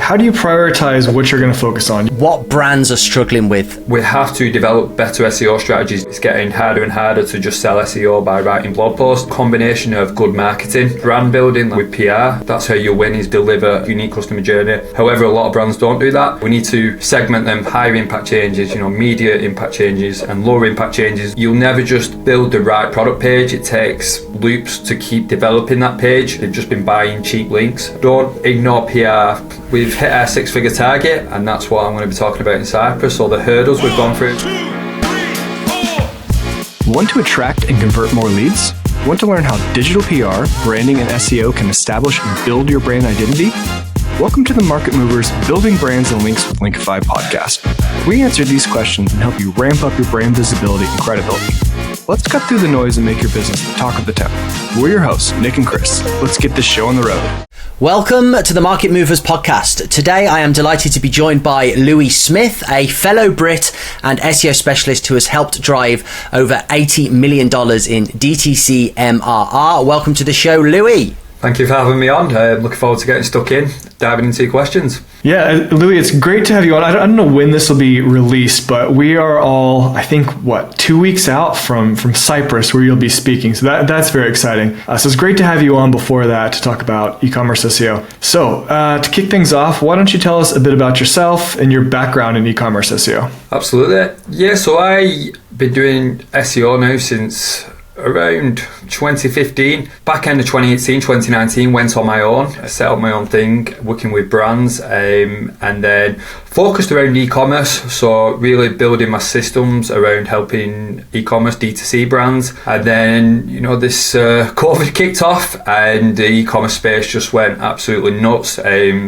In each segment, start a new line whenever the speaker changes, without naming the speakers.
how do you prioritize what you're going to focus on?
What brands are struggling with?
We have to develop better SEO strategies. It's getting harder and harder to just sell SEO by writing blog posts. Combination of good marketing, brand building with PR. That's how you win, is deliver a unique customer journey. However, a lot of brands don't do that. We need to segment them: higher impact changes, media impact changes and lower impact changes. You'll never just build the right product page. It takes loops to keep developing that page. They've just been buying cheap links. Don't ignore PR. We've hit our 6-figure target, and that's what I'm going to be talking about in Cyprus, or the hurdles we've gone through.
Want to attract and convert more leads? Want to learn how digital PR, branding, and SEO can establish and build your brand identity? Welcome to the Market Movers Building Brands and Links with Linkify podcast. We answer these questions and help you ramp up your brand visibility and credibility. Let's cut through the noise and make your business the talk of the town. We're your hosts, Nick and Chris. Let's get this show on the road.
Welcome to the Market Movers podcast. Today I am delighted to be joined by Louis Smith, a fellow Brit and SEO specialist who has helped drive over $80 million in DTC MRR. Welcome to the show, Louis.
Thank you for having me on. I'm looking forward to getting stuck in, diving into your questions.
Yeah, Louis, it's great to have you on. I don't know when this will be released, but we are all, I think, 2 weeks out from Cyprus, where you'll be speaking. So that's very exciting. So it's great to have you on before that to talk about e-commerce SEO. So to kick things off, why don't you tell us a bit about yourself and your background in e-commerce SEO?
Absolutely. Yeah, so I've been doing SEO now since around 2015. Back end of 2018, 2019, went on my own. I set up my own thing, working with brands, and then focused around e-commerce. So really building my systems around helping e-commerce D2C brands. And then, this COVID kicked off and the e-commerce space just went absolutely nuts.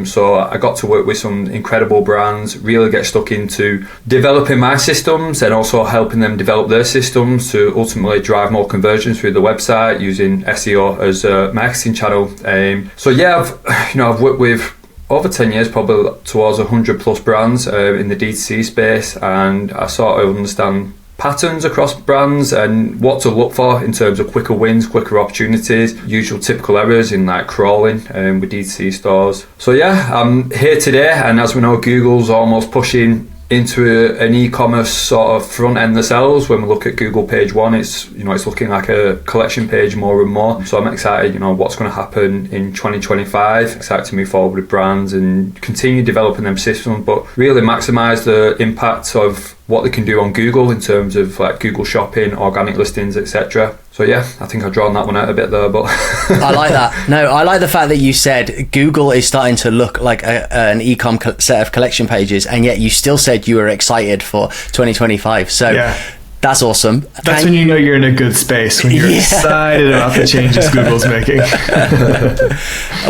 So I got to work with some incredible brands, really get stuck into developing my systems and also helping them develop their systems to ultimately drive more conversions through the website using SEO as a marketing channel. I've worked with over 10 years, probably towards 100 plus brands in the D2C space, and I sort of understand patterns across brands and what to look for in terms of quicker wins, quicker opportunities, usual typical errors in like crawling with D2C stores. So yeah, I'm here today, and as we know, Google's almost pushing into an e-commerce sort of front end themselves. When we look at Google page one, it's looking like a collection page more and more. So I'm excited, what's going to happen in 2025. Excited to move forward with brands and continue developing them systems, but really maximize the impact of what they can do on Google in terms of like Google Shopping, organic listings, etc. So yeah, I think I've drawn that one out a bit there, but
I like that. No, I like the fact that you said Google is starting to look like an e-com set of collection pages, and yet you still said you were excited for 2025. So yeah. That's awesome.
That's when you know you're in a good space, when you're excited about the changes Google's making.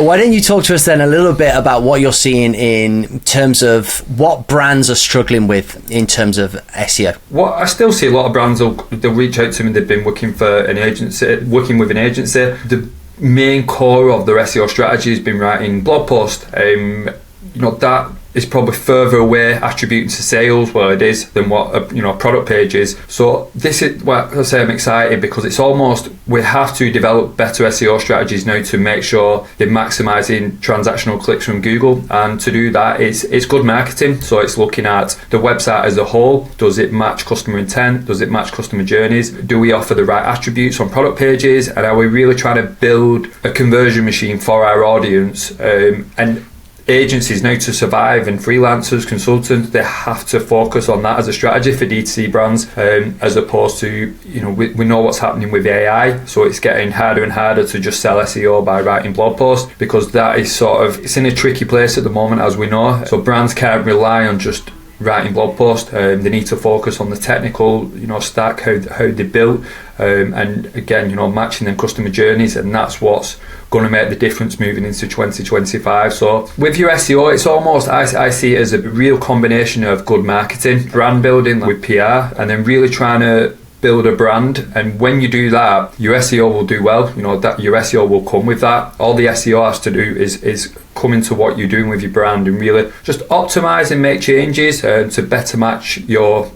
Why don't you talk to us then a little bit about what you're seeing in terms of what brands are struggling with in terms of SEO?
Well, I still see a lot of brands, they'll reach out to me, they've been working with an agency. The main core of their SEO strategy has been writing blog posts. That is probably further away attributing to sales, well it is, than what a product page is. So this is why I say I'm excited, because it's almost, we have to develop better SEO strategies now to make sure they're maximizing transactional clicks from Google. And to do that, it's good marketing. So it's looking at the website as a whole. Does it match customer intent? Does it match customer journeys? Do we offer the right attributes on product pages? And are we really trying to build a conversion machine for our audience? And agencies now, to survive, and freelancers, consultants, they have to focus on that as a strategy for D2C brands, as opposed to, we know what's happening with AI, so it's getting harder and harder to just sell SEO by writing blog posts, because that is it's in a tricky place at the moment, as we know. So brands can't rely on just writing blog posts. They need to focus on the technical, stack, how they built, and again, matching them customer journeys, and that's what's going to make the difference moving into 2025. So with your SEO, it's almost, I see it as a real combination of good marketing, brand building with PR, and then really trying to build a brand, and when you do that, your SEO will do well. That your SEO will come with that. All the SEO has to do is come into what you're doing with your brand and really just optimize and make changes to better match your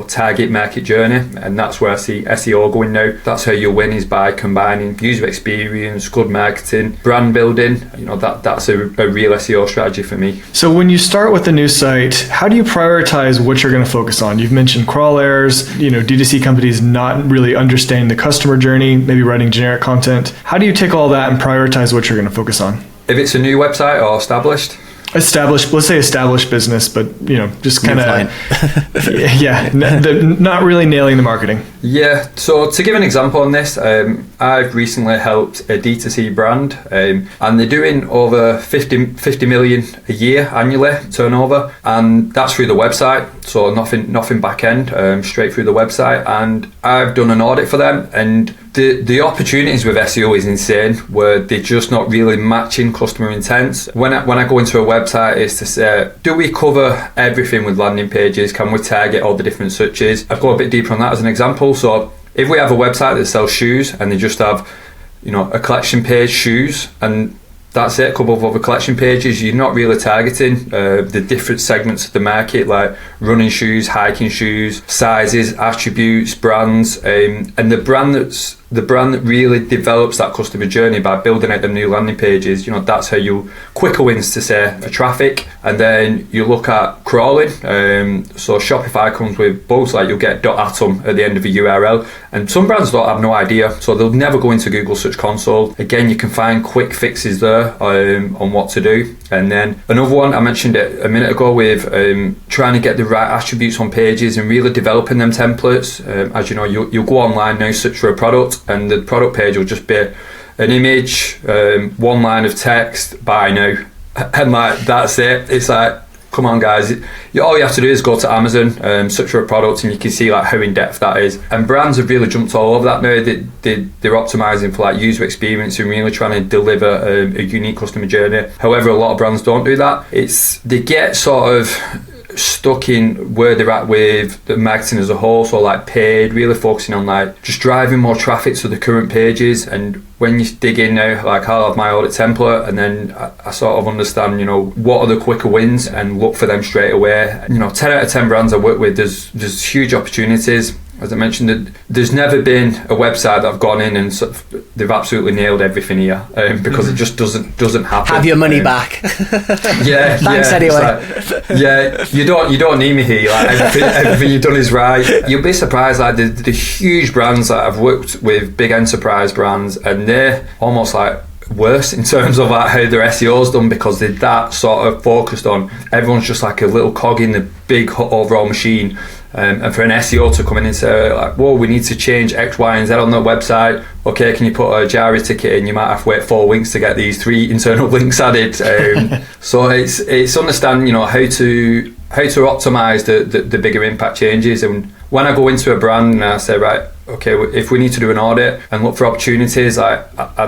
target market journey. And that's where I see SEO going now. That's how you win, is by combining user experience, good marketing, brand building. That's a real SEO strategy for me.
So when you start with a new site, how do you prioritize what you're going to focus on? You've mentioned crawl errors, D2C companies not really understanding the customer journey, maybe writing generic content. How do you take all that and prioritize what you're going to focus on?
If it's a new website or established?
Let's say established business, but just kind of not really nailing the marketing.
Yeah, so to give an example on this, I've recently helped a D2C brand, and they're doing over 50 million a year annually turnover, and that's through the website, so nothing back end, straight through the website. And I've done an audit for them, and the opportunities with SEO is insane, where they're just not really matching customer intents. When I go into a website, it's to say, do we cover everything with landing pages? Can we target all the different searches? I've got a bit deeper on that as an example. So if we have a website that sells shoes and they just have, a collection page, shoes, and that's it, a couple of other collection pages, you're not really targeting the different segments of the market, like running shoes, hiking shoes, sizes, attributes, brands, and the brand that really develops that customer journey by building out the new landing pages. That's how you quicker wins to say for traffic. And then you look at crawling. So Shopify comes with both, like you'll get .atom at the end of a URL, and some brands don't have no idea, so they'll never go into Google Search Console. Again, you can find quick fixes there on what to do. And then another one, I mentioned it a minute ago, with trying to get the right attributes on pages and really developing them templates. As you know, you'll go online now, search for a product, and the product page will just be an image, one line of text, buy now, and that's it. It's like, come on guys, all you have to do is go to Amazon, search for a product, and you can see how in depth that is. And brands have really jumped all over that now. They're optimizing for user experience and really trying to deliver a unique customer journey. However, a lot of brands don't do that. They get sort of stuck in where they're at with the marketing as a whole, so paid, really focusing on just driving more traffic to the current pages. And when you dig in now, I'll have my audit template, and then I sort of understand, what are the quicker wins, and look for them straight away. 10 out of 10 brands I work with, there's huge opportunities. As I mentioned, there's never been a website that I've gone in and they've absolutely nailed everything here, because it just doesn't happen.
Have your money back.
Yeah.
Thanks anyway.
You don't need me here. Everything you've done is right. You'll be surprised. The huge brands that I've worked with, big enterprise brands, and they're almost worse in terms of how their SEO's done, because they're that sort of focused on, everyone's just like a little cog in the big overall machine. And for an SEO to come in and say, whoa, we need to change X, Y, and Z on the website. Okay, can you put a Jari ticket in? You might have to wait 4 weeks to get these 3 internal links added. So it's understanding, how to optimize the bigger impact changes. And when I go into a brand and I say, right, okay, if we need to do an audit and look for opportunities, I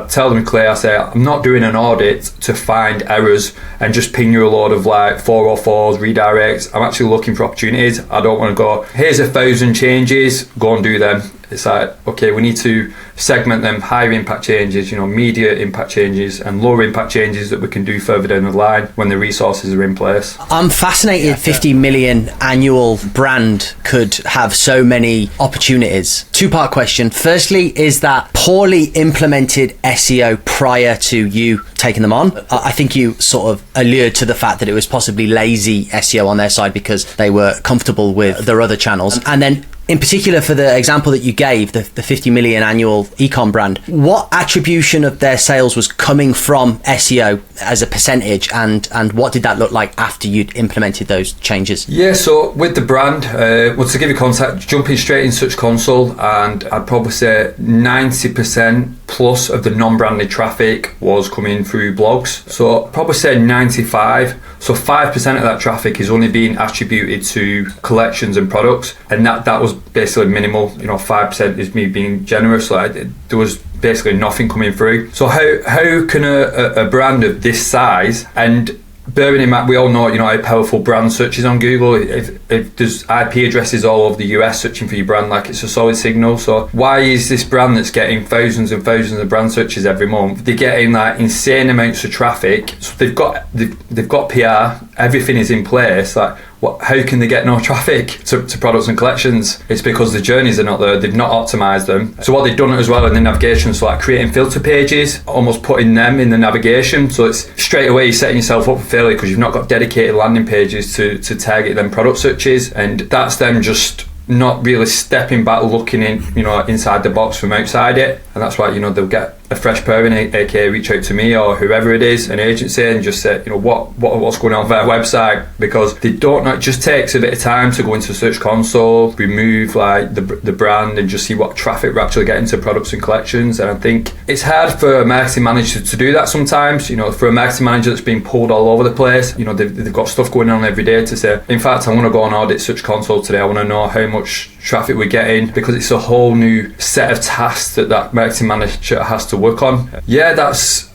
tell them clear, I say, I'm not doing an audit to find errors and just ping you a load of 404s, redirects. I'm actually looking for opportunities. I don't want to go, here's 1,000 changes, go and do them. It's okay, we need to segment them, higher impact changes, media impact changes, and lower impact changes that we can do further down the line when the resources are in place.
I'm fascinated 50 million annual brand could have so many opportunities. 2-part question. Firstly, is that poorly implemented SEO prior to you taking them on? I think you sort of allured to the fact that it was possibly lazy SEO on their side because they were comfortable with their other channels. And then in particular, for the example that you gave, the 50 million annual e-com brand, what attribution of their sales was coming from SEO as a percentage, and what did that look like after you'd implemented those changes?
Yeah, so with the brand, to give you context, jumping straight in Search Console, and I'd probably say 90% plus of the non-branded traffic was coming through blogs. So I'd probably say 95. So 5% of that traffic is only being attributed to collections and products, and that was basically minimal. 5% is me being generous. There was basically nothing coming through. So how can a brand of this size, and bearing in mind, we all know, how powerful brand search is on Google. If there's IP addresses all over the US searching for your brand, like, it's a solid signal. So why is this brand that's getting thousands and thousands of brand searches every month, they're getting like insane amounts of traffic? So they've got PR, everything is in place. Like, how can they get no traffic to products and collections? It's because the journeys are not there. They've not optimized them. So what they've done as well in the navigation, so like creating filter pages, almost putting them in the navigation. So it's straight away setting yourself up for failure because you've not got dedicated landing pages to target them product searches. And that's them just not really stepping back, looking in, inside the box from outside it. And that's why, they'll get a fresh pair in, aka reach out to me or whoever it is, an agency, and just say, what's going on with their website, because they don't know. It just takes a bit of time to go into Search Console, remove like the brand, and just see what traffic we're actually getting to products and collections. And I think it's hard for a marketing manager to do that sometimes. For a marketing manager that's been pulled all over the place, they've got stuff going on every day to say, in fact, I want to go and audit Search Console today. I want to know how much traffic we're getting, because it's a whole new set of tasks that marketing manager has to work on. Yeah, that's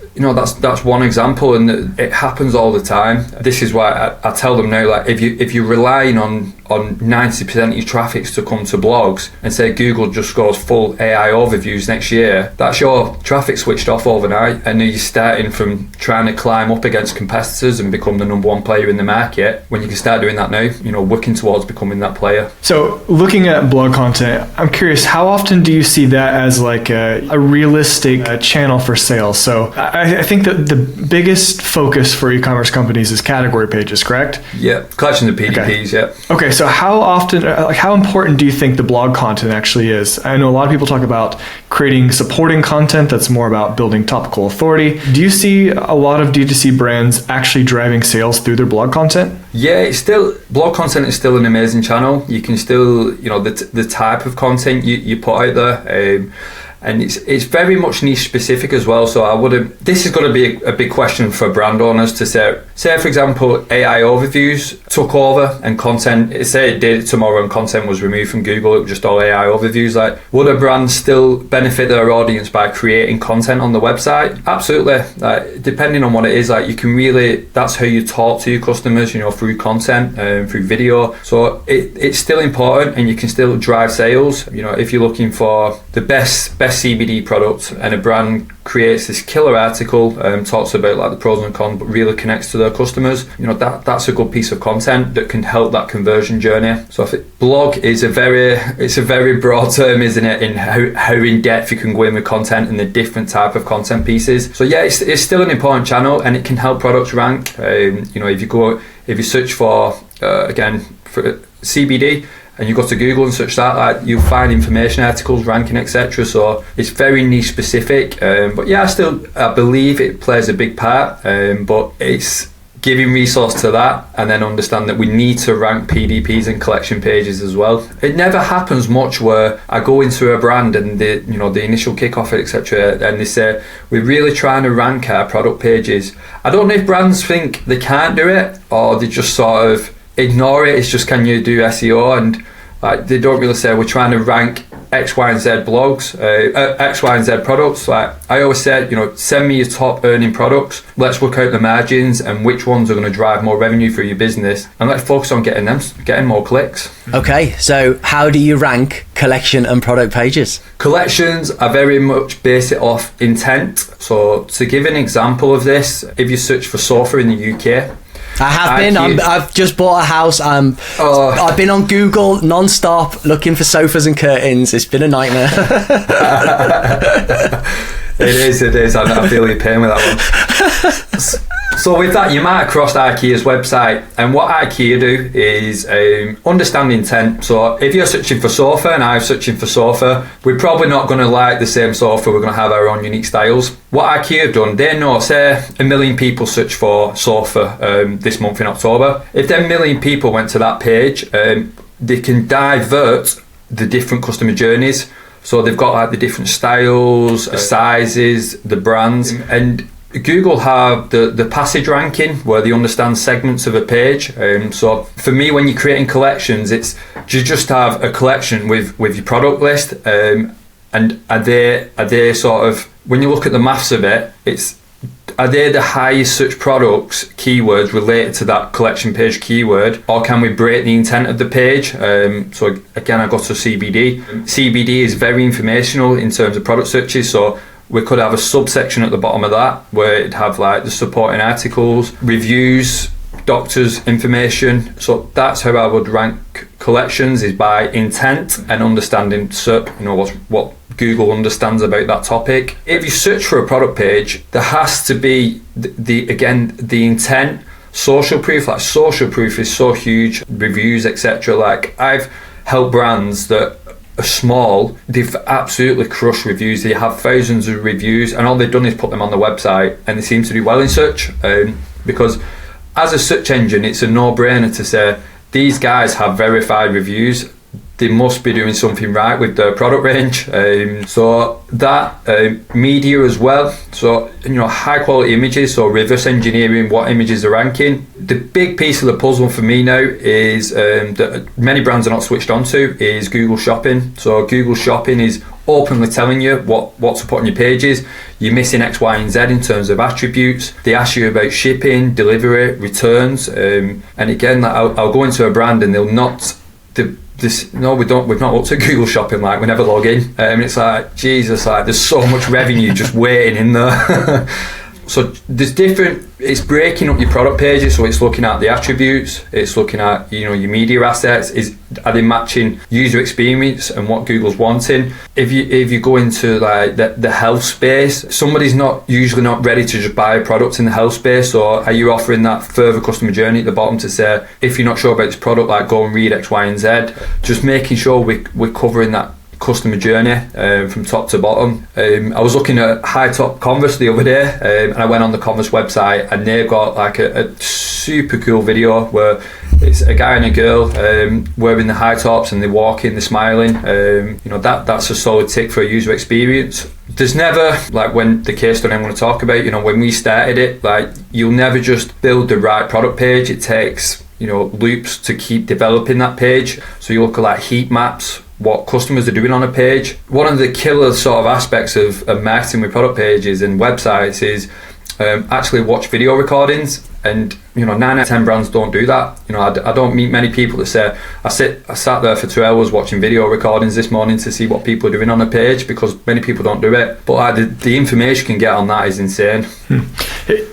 one example, and it happens all the time. This is why I tell them now, like, if you're relying on 90% of your traffic to come to blogs, and say Google just goes full AI overviews next year, that's your traffic switched off overnight, and you're starting from trying to climb up against competitors and become the number one player in the market, when you can start doing that now, working towards becoming that player.
So looking at blog content, I'm curious, how often do you see that as like a realistic channel for sales? So I think that the biggest focus for e-commerce companies is category pages, correct?
Yeah, collection of PDPs, yeah.
Okay, so how often, how important do you think the blog content actually is? I know a lot of people talk about creating supporting content that's more about building topical authority. Do you see a lot of D2C brands actually driving sales through their blog content?
Yeah, blog content is still an amazing channel. You can still, the type of content you put out there, and it's very much niche specific as well. So this is going to be a big question for brand owners to say for example, AI overviews took over and content, say it did tomorrow and content was removed from Google, it was just all AI overviews. Like, would a brand still benefit their audience by creating content on the website? Absolutely. Like, depending on what it is, like, you can really, that's how you talk to your customers, through content, through video. So it's still important, and you can still drive sales. If you're looking for the best CBD product, and a brand creates this killer article, talks about like the pros and cons, but really connects to their customers, that's a good piece of content that can help that conversion journey. So blog is a very broad term, isn't it, in how in depth you can go in with content and the different type of content pieces. So yeah, it's still an important channel, and it can help products rank. If you search for again for CBD, and you go to Google and search that, like, you'll find information articles, ranking, etc. So it's very niche specific. But yeah, I believe it plays a big part. But it's giving resource to that, and then understand that we need to rank PDPs and collection pages as well. It never happens much where I go into a brand and the initial kickoff, etc., and they say, we're really trying to rank our product pages. I don't know if brands think they can't do it, or they just sort of ignore it. It's just, can you do SEO? And like, they don't really say, we're trying to rank X, Y, and Z blogs, X, Y, and Z products. Like I always said, send me your top earning products. Let's work out the margins and which ones are going to drive more revenue for your business, and let's focus on getting more clicks.
Okay, so how do you rank collection and product pages?
Collections are very much based off intent. So to give an example of this, if you search for sofa in the UK,
I have been. I've just bought a house. I've been on Google non-stop looking for sofas and curtains. It's been a nightmare.
It is. I feel your pain with that one. So with that, you might have crossed IKEA's website, and what IKEA do is understand intent. So if you're searching for sofa and I'm searching for sofa, we're probably not going to like the same sofa. We're going to have our own unique styles. What IKEA have done, they know, say 1 million people search for sofa this month in October. If 10 million people went to that page, they can divert the different customer journeys. So they've got like the different styles, the sizes, the brands, and Google have the passage ranking where they understand segments of a page. So for me, when you're creating collections, it's you just have a collection with your product list, and are they sort of, when you look at the maths of it, it's are they the highest search products, keywords related to that collection page keyword, or can we break the intent of the page? So again, I got to CBD. CBD is very informational in terms of product searches, so we could have a subsection at the bottom of that where it'd have like the supporting articles, reviews, doctors' information. So that's how I would rank collections, is by intent and understanding what Google understands about that topic. If you search for a product page, there has to be the intent. Social proof is so huge, reviews, etc. Like, I've helped brands that are small, they've absolutely crushed reviews. They have thousands of reviews, and all they've done is put them on the website, and they seem to do well in search, because as a search engine, it's a no-brainer to say these guys have verified reviews. They must be doing something right with their product range. So that media as well. So high quality images. So reverse engineering what images are ranking. The big piece of the puzzle for me now is that many brands are not switched onto is Google Shopping. So Google Shopping is openly telling you what to put on your pages. You're missing X, Y, and Z in terms of attributes. They ask you about shipping, delivery, returns, and again, I'll go into a brand and they'll not. We've not looked at Google Shopping, like we never log in, and it's like, Jesus, like there's so much revenue just waiting in there. So there's different, it's breaking up your product pages, so it's looking at the attributes, it's looking at your media assets, are they matching user experience and what Google's wanting. If you go into like the health space, somebody's usually not ready to just buy a product in the health space, or are you offering that further customer journey at the bottom to say, if you're not sure about this product, like go and read X, Y, and Z. Just making sure we're covering that customer journey from top to bottom. I was looking at high top Converse the other day, and I went on the Converse website, and they've got like a super cool video where it's a guy and a girl wearing the high tops, and they're walking, they're smiling. That's a solid tick for a user experience. There's never, like when the case study I'm going to talk about, when we started it, like you'll never just build the right product page. It takes loops to keep developing that page. So you look at like heat maps, what customers are doing on a page. One of the killer sort of aspects of marketing with product pages and websites is actually watch video recordings, and 9 out of 10 brands don't do that. I don't meet many people that say I sat there for 2 hours watching video recordings this morning to see what people are doing on a page, because many people don't do it. But the information you can get on that is insane.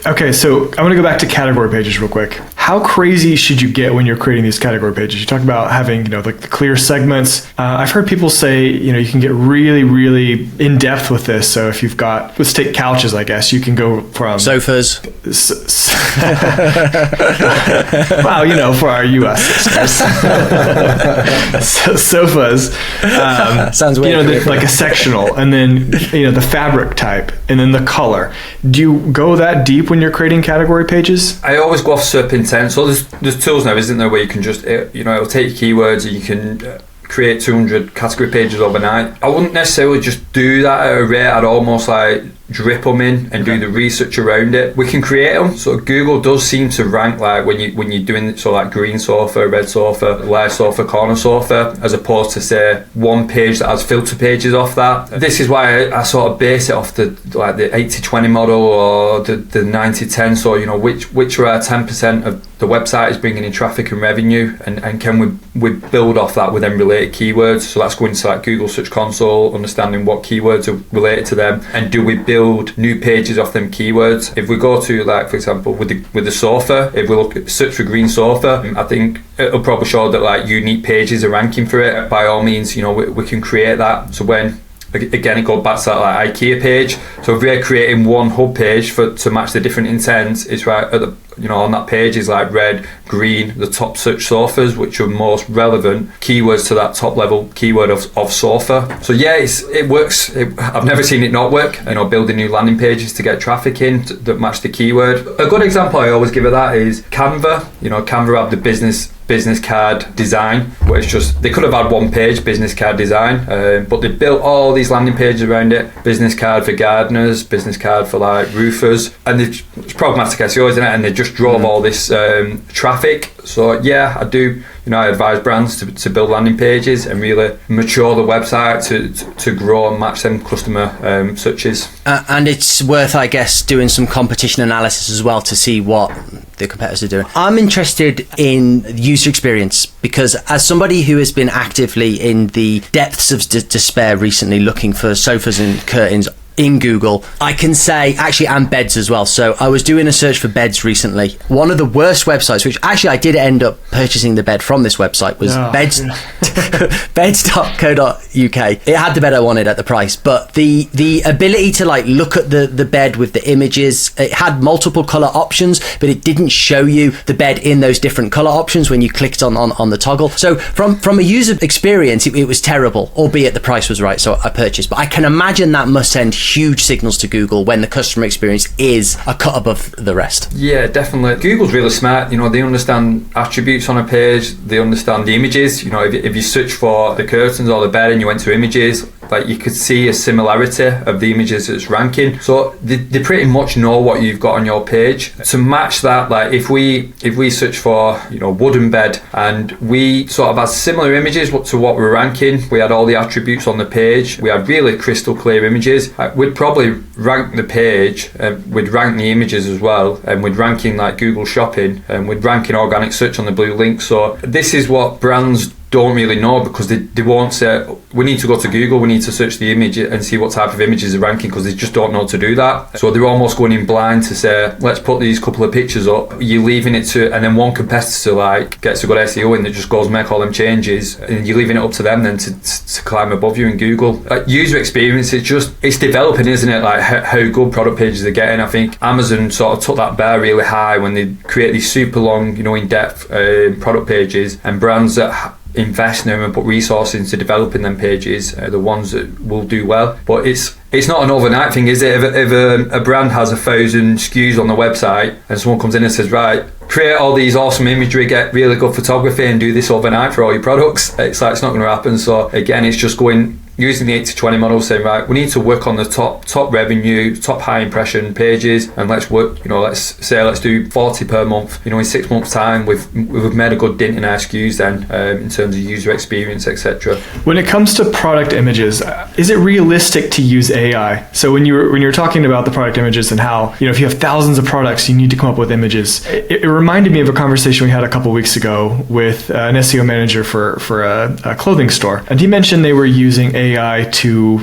Okay, so I'm going to go back to category pages real quick. How crazy should you get when you're creating these category pages? You talk about having the clear segments. I've heard people say you can get really, really in depth with this. So if you've got, let's take couches, I guess you can go from
sofas.
Wow, for our US listeners. Sofas.
Sounds weird.
Like a sectional, and then the fabric type, and then the color. Do you go that deep when you're creating category pages?
I always go off SERP intent. So there's tools now, isn't there, where you can just it'll take keywords and you can create 200 category pages overnight. I wouldn't necessarily just do that at a rate. I'd almost like drip them in and do the research around it. We can create them. So Google does seem to rank like when you're doing so like green sofa, red sofa, live sofa, corner sofa, as opposed to say one page that has filter pages off that. This is why I sort of base it off the 80-20 model or the 90-10. So which are our 10% of the website is bringing in traffic and revenue, and can we build off that with then related keywords. So that's going to like Google Search Console, understanding what keywords are related to them, and do we build new pages off them keywords. If we go to like, for example, with the sofa, if we look at search for green sofa, I think it'll probably show that like unique pages are ranking for it. By all means, we can create that. So when again it goes back to that like IKEA page. So if we're creating one hub page to match the different intents, it's right at the on that page is like red, green, the top search sofas, which are most relevant keywords to that top level keyword of sofa. So yeah, it works. I've never seen it not work. Building new landing pages to get traffic in that match the keyword. A good example I always give of that is Canva. Canva have the business card design, where it's just, they could have had one page, business card design, but they built all these landing pages around it. Business card for gardeners, business card for like roofers, and it's problematic SEO, isn't it? And they just just drove all this traffic. So yeah, I do. I advise brands to build landing pages and really mature the website to grow and match them customer searches.
And it's worth, I guess, doing some competition analysis as well to see what the competitors are doing. I'm interested in user experience because as somebody who has been actively in the depths of despair recently looking for sofas and curtains in Google, I can say, actually, and beds as well. So I was doing a search for beds recently. One of the worst websites, which actually I did end up purchasing the bed from this website, was beds.co.uk. It had the bed I wanted at the price, but the ability to like look at the bed with the images, it had multiple color options, but it didn't show you the bed in those different color options when you clicked on the toggle. So from a user experience, it was terrible, albeit the price was right, so I purchased. But I can imagine that must send huge signals to Google when the customer experience is a cut above the rest.
Yeah, definitely. Google's really smart. They understand attributes on a page. They understand the images. If you search for the curtains or the bed and you went to images, like you could see a similarity of the images that's ranking. So they pretty much know what you've got on your page. To match that, like if we search for wooden bed and we sort of had similar images to what we're ranking, we had all the attributes on the page, we had really crystal clear images, we'd probably rank the page, we'd rank the images as well, and we'd rank in like Google Shopping, and we'd rank in organic search on the blue link. So this is what brands don't really know, because they won't say we need to go to Google, we need to search the image and see what type of images are ranking, because they just don't know to do that. So they're almost going in blind to say, let's put these couple of pictures up. You're leaving it to, and then one competitor like gets a good SEO and that just goes make all them changes, and you're leaving it up to them then to climb above you in Google. Like user experience, it's developing, isn't it? Like how good product pages are getting. I think Amazon sort of took that bar really high when they create these super long, in-depth product pages, and brands that invest in them and put resources into developing them pages are the ones that will do well. But it's not an overnight thing, is it? If a brand has 1,000 SKUs on the website and someone comes in and says, right, create all these awesome imagery, get really good photography and do this overnight for all your products, it's not going to happen. So again, it's just using the 80-20 model, saying, right, we need to work on the top revenue, top high impression pages, and let's work, let's do 40 per month. In 6 months time, we've made a good dent in our SKUs then, in terms of user experience, etc.
When it comes to product images, is it realistic to use AI? So when you're talking about the product images and how, if you have thousands of products, you need to come up with images. It reminded me of a conversation we had a couple weeks ago with an SEO manager for a clothing store. And he mentioned they were using AI to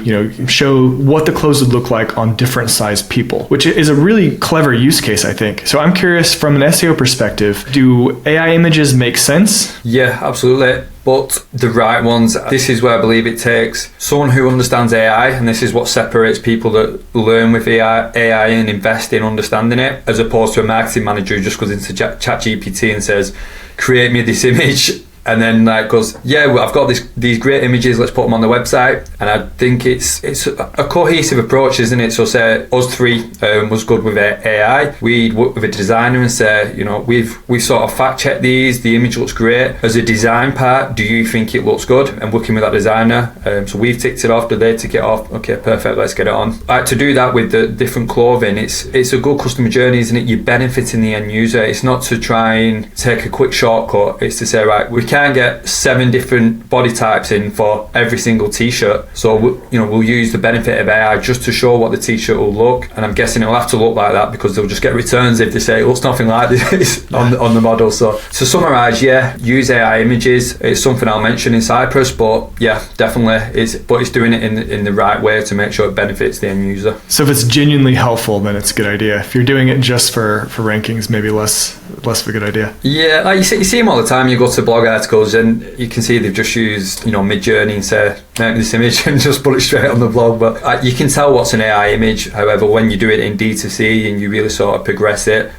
show what the clothes would look like on different sized people, which is a really clever use case, I think. So I'm curious, from an SEO perspective, do AI images make sense?
Yeah, absolutely. But the right ones, this is where I believe it takes someone who understands AI, and this is what separates people that learn with AI and invest in understanding it, as opposed to a marketing manager who just goes into ChatGPT and says, create me this image, and then goes, yeah, well, I've got these great images, let's put them on the website. And I think it's a cohesive approach, isn't it? So say us three was good with AI. We'd work with a designer and say, we've sort of fact checked these, the image looks great. As a design part, do you think it looks good? And working with that designer, so we've ticked it off, do they tick it off? Okay, perfect, let's get it on. To do that with the different clothing, it's a good customer journey, isn't it? You're benefiting the end user. It's not to try and take a quick shortcut, it's to say, right, we can't get 7 different body types in for every single t-shirt, so we'll use the benefit of AI just to show what the t-shirt will look, and I'm guessing it'll have to look like that because they'll just get returns if they say it looks nothing like this on the model. So to summarize, yeah, use AI images. It's something I'll mention in Cyprus, but yeah, definitely it's doing it in the right way to make sure it benefits the end user.
So if it's genuinely helpful, then it's a good idea. If you're doing it just for rankings, maybe less of a good idea.
Yeah, like you see them all the time. You go to blog articles and you can see they've just used Midjourney and say, make this image and just put it straight on the blog. But you can tell what's an AI image. However, when you do it in D2C and you really sort of progress it,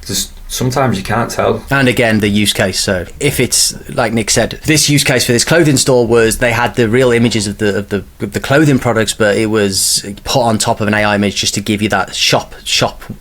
sometimes you can't tell.
And again, the use case. So if it's like Nick said, this use case for this clothing store was they had the real images of the clothing products, but it was put on top of an AI image just to give you that shop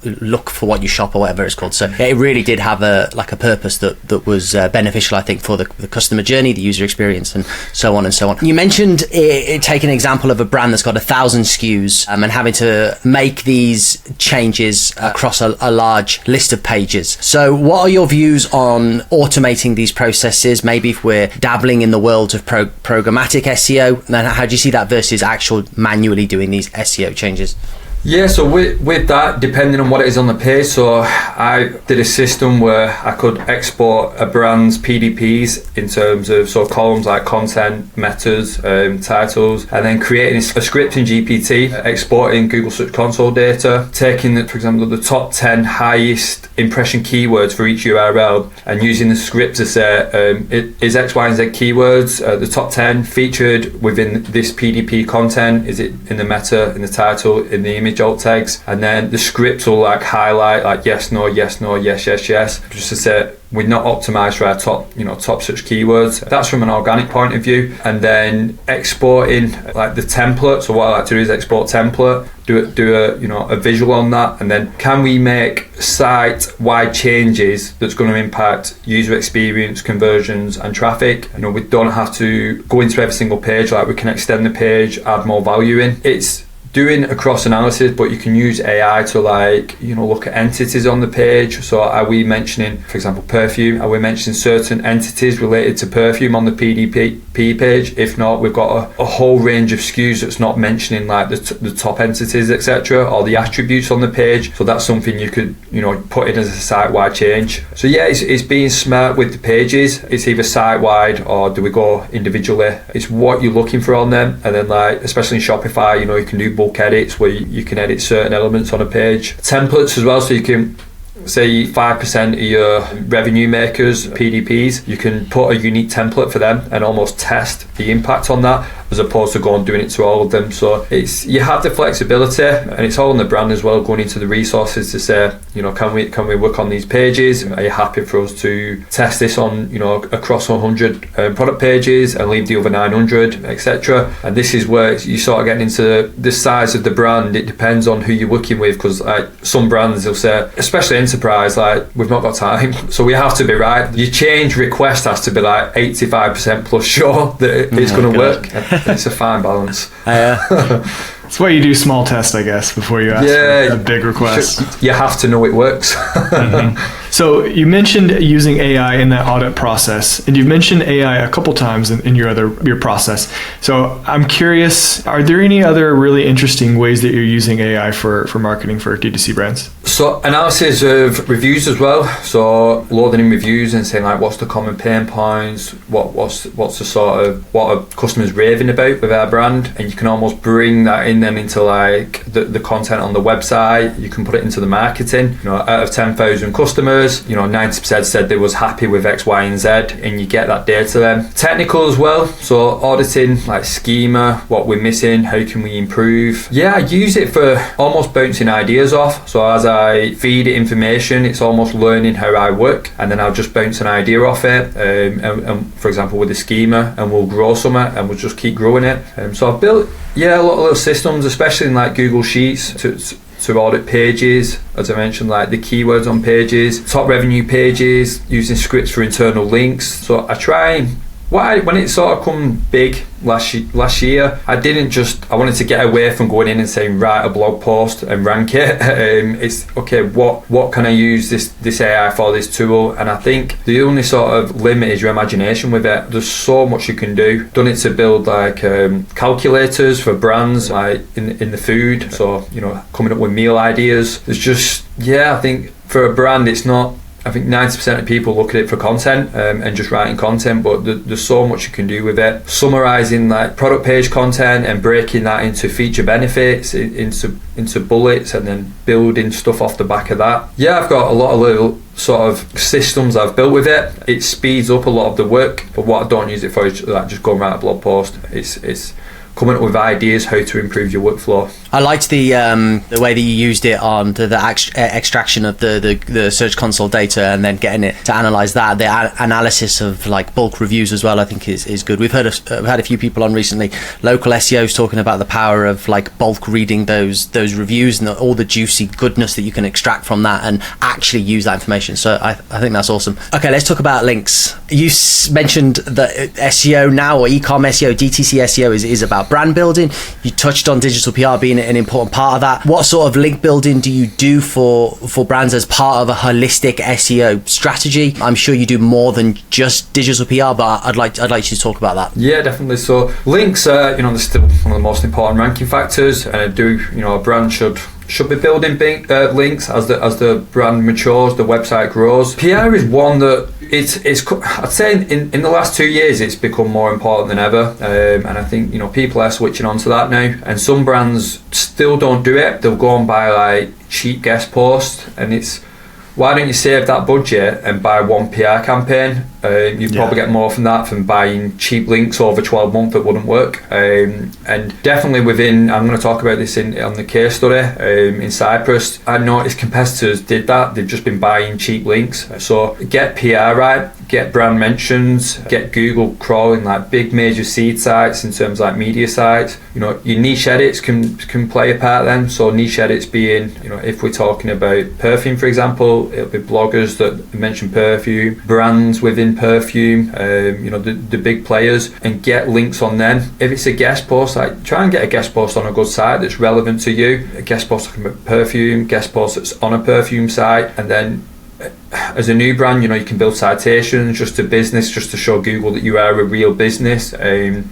look for what you shop or whatever it's called. So it really did have a purpose that was beneficial, I think, for the customer journey, the user experience, and so on and so on. You mentioned take an example of a brand that's got 1,000 SKUs and having to make these changes across a large list of pages. So what are your views on automating these processes? Maybe if we're dabbling in the world of programmatic SEO, then how do you see that versus actual manually doing these SEO changes?
Yeah, so with that, depending on what it is on the page, so I did a system where I could export a brand's PDPs in terms of columns like content, metas, titles, and then creating a script in GPT, exporting Google Search Console data, taking, for example, the top 10 highest impression keywords for each URL and using the script to say, is X, Y, and Z keywords, the top 10 featured within this PDP content? Is it in the meta, in the title, in the image alt tags? And then the script will like highlight like yes, no, yes, no, yes, yes, yes, just to say we're not optimized for our top search keywords. That's from an organic point of view. And then exporting like the template. So what I like to do is export template, do a visual on that, and then can we make site-wide changes that's going to impact user experience, conversions, and traffic? We don't have to go into every single page. Like we can extend the page, add more value in. It's doing a cross analysis, but you can use AI to look at entities on the page. So are we mentioning, for example, perfume? Are we mentioning certain entities related to perfume on the PDP page? If not, we've got a whole range of SKUs that's not mentioning like the top entities, etc., or the attributes on the page. So that's something you could put in as a site-wide change. So yeah, it's being smart with the pages. It's either site-wide or do we go individually? It's what you're looking for on them, and then like especially in Shopify, you can do bulk edits where you can edit certain elements on a page. Templates as well, so you can say 5% of your revenue makers, PDPs, you can put a unique template for them and almost test the impact on that, as opposed to going and doing it to all of them. So you have the flexibility, and it's all on the brand as well, going into the resources to say, can we work on these pages? Are you happy for us to test this on, across 100 product pages and leave the other 900, etc.? And this is where you sort of getting into the size of the brand. It depends on who you're working with, because like some brands will say, especially enterprise, like we've not got time, so we have to be right. Your change request has to be like 85% plus sure that it's going to work. It's a fine balance.
That's why you do small tests, I guess, before you ask for a big request.
You have to know it works.
So you mentioned using AI in that audit process, and you've mentioned AI a couple times in your process. So I'm curious, are there any other really interesting ways that you're using AI for marketing for D2C brands?
So analysis of reviews as well. So loading in reviews and saying like, what's the common pain points? What's the sort of, what are customers raving about with our brand? And you can almost bring that in then into like the content on the website. You can put it into the marketing. Out of 10,000 customers, 90% said they was happy with X, Y, and Z, and you get that data then. Technical as well. So auditing like schema, what we're missing, how can we improve? Yeah, I use it for almost bouncing ideas off. So as I feed it information, it's almost learning how I work, and then I'll just bounce an idea off it. And for example, with the schema, and we'll grow something, and we'll just keep growing it. So I've built a lot of little systems, especially in like Google Sheets to audit pages, as I mentioned, like the keywords on pages, top revenue pages, using scripts for internal links. So I try, when it sort of come big last year, I wanted to get away from going in and saying write a blog post and rank it. It's okay, what can I use this AI for, this tool? And I think the only sort of limit is your imagination with it. There's so much you can do. Done it to build like calculators for brands like in the food, so coming up with meal ideas. There's just I think for a brand it's not, I think 90% of people look at it for content and just writing content, but there's so much you can do with it. Summarizing like product page content and breaking that into feature benefits, into bullets, and then building stuff off the back of that. Yeah, I've got a lot of little sort of systems I've built with it. It speeds up a lot of the work, but what I don't use it for is like just go and write a blog post. It's coming up with ideas how to improve your workflow.
I liked the way that you used it on the extraction of the Search Console data and then getting it to analyze that. The analysis of like bulk reviews as well, I think is good. We've had a few people on recently, local SEOs, talking about the power of like bulk reading those reviews and all the juicy goodness that you can extract from that and actually use that information. So I think that's awesome. Okay, let's talk about links. You mentioned that SEO now, or e-com SEO, DTC SEO is about about brand building. You touched on digital PR being an important part of that. What sort of link building do you do for brands as part of a holistic SEO strategy? I'm sure you do more than just digital PR, but I'd like you to talk about that.
Yeah, definitely. So links are, they're still one of the most important ranking factors, and a brand should be building links as the brand matures, the website grows. PR is one that it's I'd say in the last 2 years it's become more important than ever, and I think people are switching onto that now. And some brands still don't do it. They'll go and buy like cheap guest posts, and it's, why don't you save that budget and buy one PR campaign? You'd probably get more from that than buying cheap links over 12 months that wouldn't work. And definitely I'm going to talk about this on the case study in Cyprus. I noticed competitors did that. They've just been buying cheap links. So get PR right, get brand mentions, get Google crawling like big major seed sites in terms of like media sites. Your niche edits can play a part then. So niche edits being, if we're talking about perfume, for example, it'll be bloggers that mention perfume, brands within perfume, the big players, and get links on them. If it's a guest post, like try and get a guest post on a good site that's relevant to you. A guest post talking about perfume, guest post that's on a perfume site, and then as a new brand, you can build citations just to business, just to show Google that you are a real business.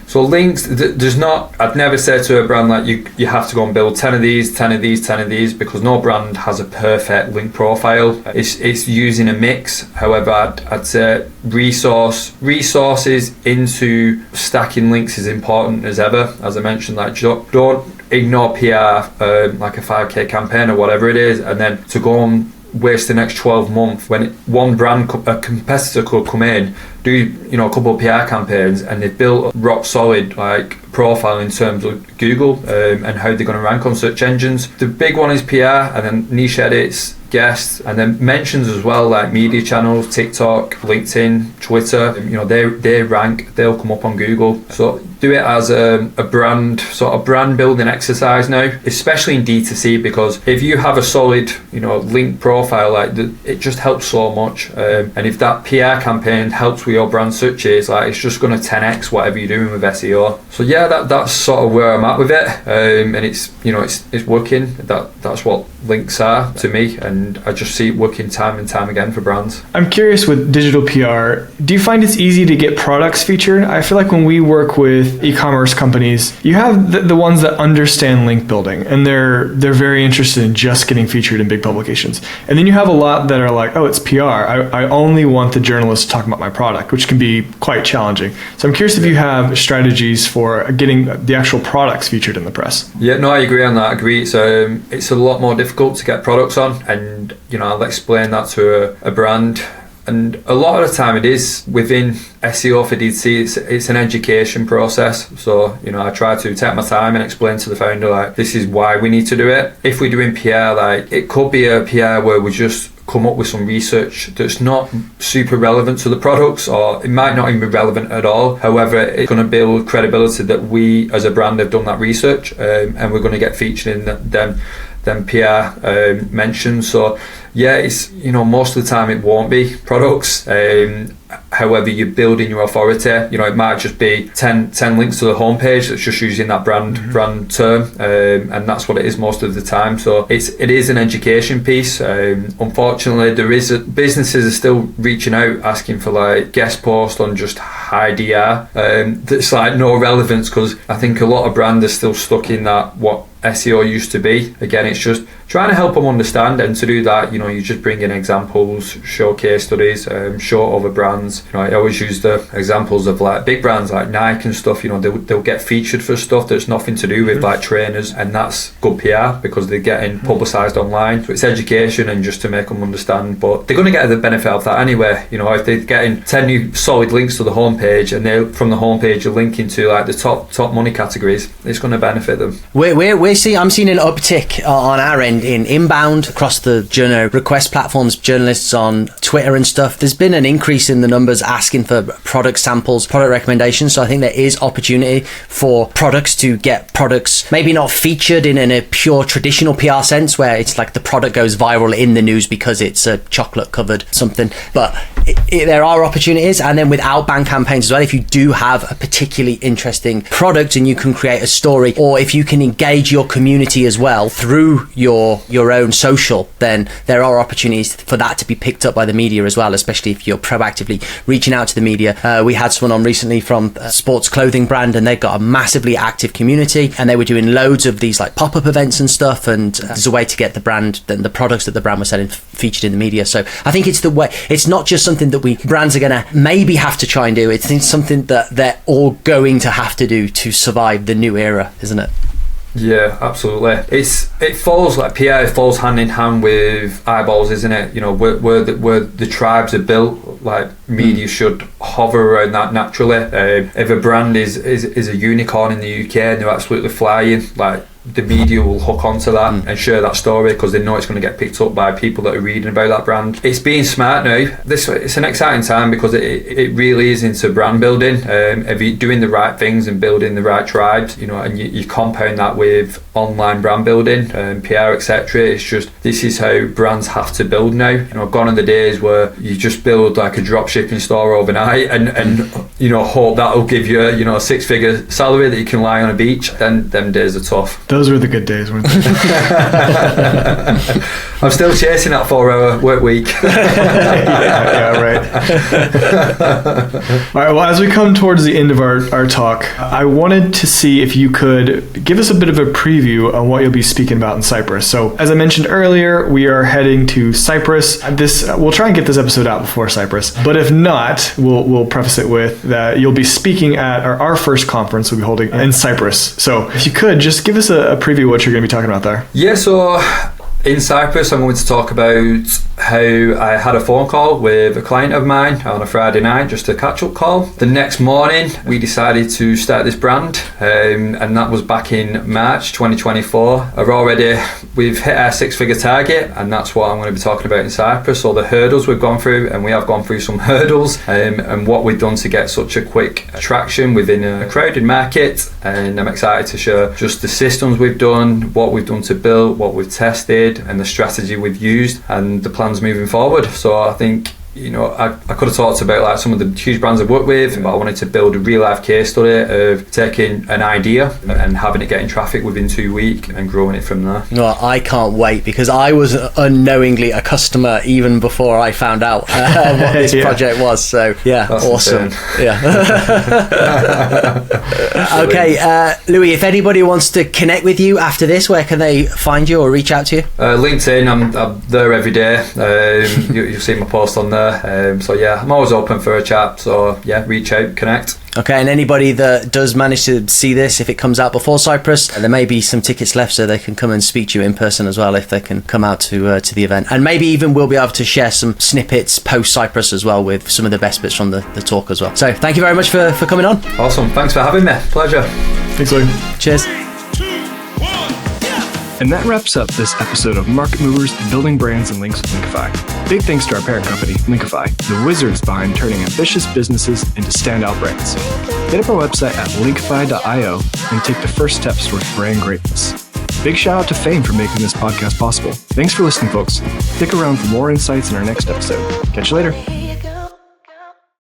So links, I'd never say to a brand like you have to go and build 10 of these, 10 of these, 10 of these, because no brand has a perfect link profile. It's using a mix. However, I'd say resources into stacking links is important as ever. As I mentioned, like don't ignore PR, like a 5K campaign or whatever it is, and then to go and waste the next 12 months when one brand, a competitor could come in, do a couple of PR campaigns, and they've built a rock solid like profile in terms of Google and how they're going to rank on search engines. The big one is PR, and then niche edits, guests, and then mentions as well, like media channels, TikTok, LinkedIn, Twitter. They rank, they'll come up on Google. So do it as a brand building exercise now, especially in D2C, because if you have a solid link profile, it just helps so much. And if that PR campaign helps with your brand searches, it's just going to 10x whatever you're doing with SEO. So yeah, that's sort of where I'm at with it, and it's working. That's what links are to me, and I just see it working time and time again for brands.
I'm curious, with digital PR, do you find it's easy to get products featured? I feel like when we work with e-commerce companies, you have the ones that understand link building, and they're very interested in just getting featured in big publications. And then you have a lot that are like, oh, it's PR. I only want the journalist to talk about my product, which can be quite challenging. So I'm curious if you have strategies for getting the actual products featured in the press.
Yeah, no, I agree on that. I agree. It's a lot more difficult to get products on, and I'll explain that to a brand. And a lot of the time it is within SEO for D2C, it's an education process. So, I try to take my time and explain to the founder, this is why we need to do it. If we're doing PR, it could be a PR where we just come up with some research that's not super relevant to the products, or it might not even be relevant at all. However, it's going to build credibility that we as a brand have done that research, and we're going to get featured in them PR mentions. So yeah, it's most of the time it won't be products. However, you're building your authority. It might just be 10 links to the homepage that's just using that brand term, and that's what it is most of the time. So it is an education piece. Unfortunately, businesses are still reaching out asking for guest post on just high DR. That's no relevance, because I think a lot of brands are still stuck in that what SEO used to be. Again, it's just trying to help them understand, and to do that, you just bring in examples, show case studies, show other brands. I always use the examples of big brands like Nike and stuff. They'll get featured for stuff that's nothing to do with trainers, and that's good PR because they're getting publicised online. So it's education and just to make them understand, but they're going to get the benefit of that anyway. If they're getting 10 new solid links to the homepage, and they from the homepage are linking to the top money categories, it's going to benefit them.
I'm seeing an uptick on our end in inbound across the request platforms, journalists on Twitter and stuff. There's been an increase in the numbers asking for product samples, product recommendations. So I think there is opportunity for products to get products maybe not featured in a pure traditional PR sense, where it's the product goes viral in the news because it's a chocolate covered something, but there are opportunities. And then with outbound campaigns as well, if you do have a particularly interesting product and you can create a story, or if you can engage your community as well through your own social, then there are opportunities for that to be picked up by the media as well, especially if you're proactively reaching out to the media. We had someone on recently from a sports clothing brand, and they've got a massively active community, and they were doing loads of these like pop-up events and stuff, and there's a way to get the brand, the products that the brand was selling, featured in the media. So I think it's the way, it's not just something that brands are going to maybe have to try and do, it's something that they're all going to have to do to survive the new era, isn't it?
Yeah, absolutely. It falls like PR falls hand in hand with eyeballs, isn't it? You know, where the tribes are built, like media should hover around that naturally. If a brand is a unicorn in the UK and they're absolutely flying, like the media will hook onto that and share that story because they know it's going to get picked up by people that are reading about that brand. It's being smart now. It's an exciting time because it really is into brand building. If you're doing the right things and building the right tribes, you know, and you compound that with online brand building, PR, etc. It's just, this is how brands have to build now. You know, gone are the days where you just build like a drop shipping store overnight and you know, hope that'll give you, you know, a 6-figure salary that you can lie on a beach. Then them days are tough.
Those were the good days, weren't they?
I'm still chasing that 4-hour work week.
yeah, right. All right, well, as we come towards the end of our talk, I wanted to see if you could give us a bit of a preview on what you'll be speaking about in Cyprus. So, as I mentioned earlier, we are heading to Cyprus. We'll try and get this episode out before Cyprus, but if not, we'll preface it with that you'll be speaking at our first conference we'll be holding in Cyprus. So, if you could, just give us a preview of what you're going to be talking about there.
Yeah, so in Cyprus, I'm going to talk about how I had a phone call with a client of mine on a Friday night, just a catch-up call. The next morning, we decided to start this brand, and that was back in March 2024. We've hit our 6-figure target, and that's what I'm going to be talking about in Cyprus. So the hurdles we've gone through, and we have gone through some hurdles, and what we've done to get such a quick traction within a crowded market. And I'm excited to share just the systems we've done, what we've done to build, what we've tested, and the strategy we've used, and the plans moving forward. So I think, you know, I could have talked about like some of the huge brands I've worked with, but I wanted to build a real life case study of taking an idea and having it getting traffic within 2 weeks and growing it from there.
No, I can't wait, because I was unknowingly a customer even before I found out what this project was. So yeah, that's awesome. Insane. Yeah. Okay, Louis, if anybody wants to connect with you after this, where can they find you or reach out to you?
LinkedIn, I'm there every day. You'll see my post on there. So yeah, I'm always open for a chat. So yeah, reach out, connect.
Okay, and anybody that does manage to see this, if it comes out before Cyprus, there may be some tickets left so they can come and speak to you in person as well if they can come out to the event. And maybe even we'll be able to share some snippets post-Cyprus as well with some of the best bits from the talk as well. So thank you very much for coming on.
Awesome, thanks for having me. Pleasure.
Thanks, Louis.
Cheers.
And that wraps up this episode of Market Movers, Building Brands and Links with Linkify. Big thanks to our parent company, Linkify, the wizards behind turning ambitious businesses into standout brands. Hit up our website at linkify.io and take the first steps towards brand greatness. Big shout out to Fame for making this podcast possible. Thanks for listening, folks. Stick around for more insights in our next episode. Catch you later.